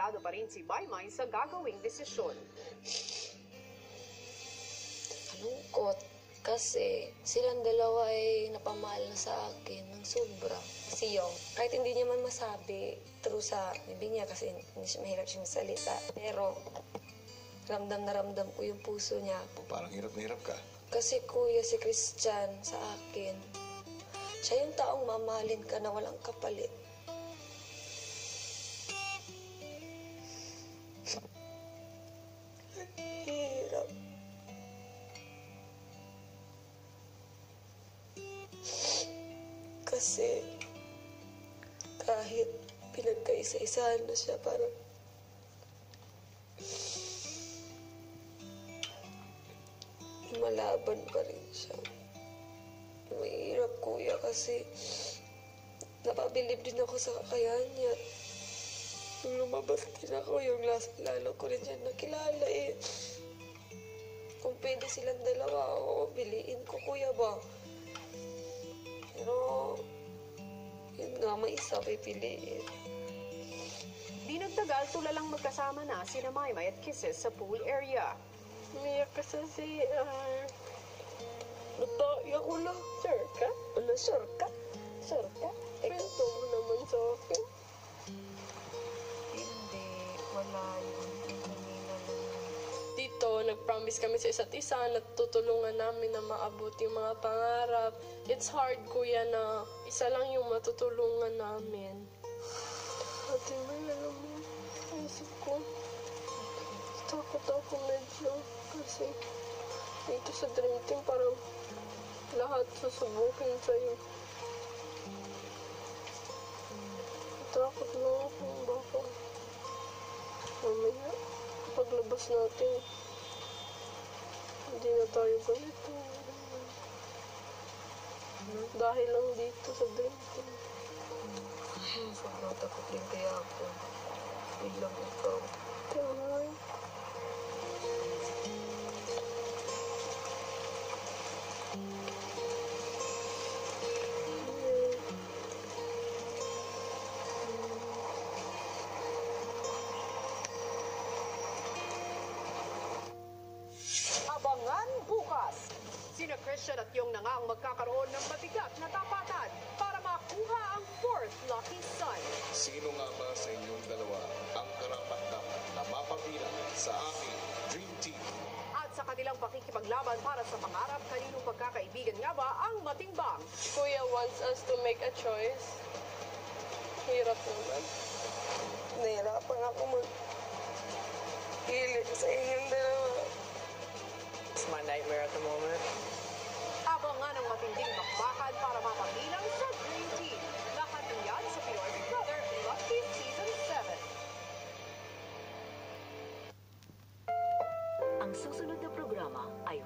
Sigurado pa rin si Maymay sa gagawing desisyon. Lungkot kasi silang dalawa ay napamahal na sa akin ng sobra. Si Yong, kahit hindi niya man masabi true sa bibig niya kasi mahirap siya masalita. Pero ramdam na ramdam ko yung puso niya. Parang hirap na hirap ka. Kasi kuya, si Christian sa akin, siya yung taong mamahalin ka na walang kapalit. Hirap. Kasi kahit pinagkaisa-isahan na siya, parang lumalaban pa rin siya. Mahirap, kuya, kasi napabilib din ako sa kakayahan niya. Nung lumabas din ako, yung lalo ko rin siya nakilala eh. Kung pwede silang dalawa, oo, piliin ko, kuya ba? Pero, yun nga, may isa pipiliin. Di nagtagal, tulalang magkasama na sina Maymay at Kisses sa pool area. Umiyak ka sa CR. Nataiyak ko lang. Sure ka? Ano, sure ka? Sure ka? Kwento mo naman sa akin. Hindi, wala yun. Dito, nag-promise kami sa isa't isa na tutulungan namin na maabot yung mga pangarap. It's hard, kuya, na isa lang yung matutulungan namin. Ate May, alam mo, isip ko, takot ako medyo kasi dito sa Dream Team parang lahat susubukin sa'yo. Takot lang ako baka mamaya paglabas natin hindi na tayo ganito. Dahil lang dito sa Dream Team. Sobrang takot din kaya ako. Biglang ikaw. Tamay. Abangan bukas! Sina Christian at Yong na nga ang magkakaroon ng mabigat na tapatan para makuha ang 4th lucky sun. Sino nga ba sa inyong dalawa ang karapat-dapat na mapabilang sa aking Dream Team? At sa kanilang pakikipaglaban para sa pangarap, kaninong pagkakaibigan nga ba ang matimbang? Kuya wants us to make a choice. Hirap naman. Nahirapan ako mag-hilig sa inyong dalawa. It's my nightmare at the moment. Abangan ang matinding bakbakan para mapabilang sa Dream Team. Lahat ng yan sa Pinoy Big Brother Lucky Season 7. Ang susunod na programa ay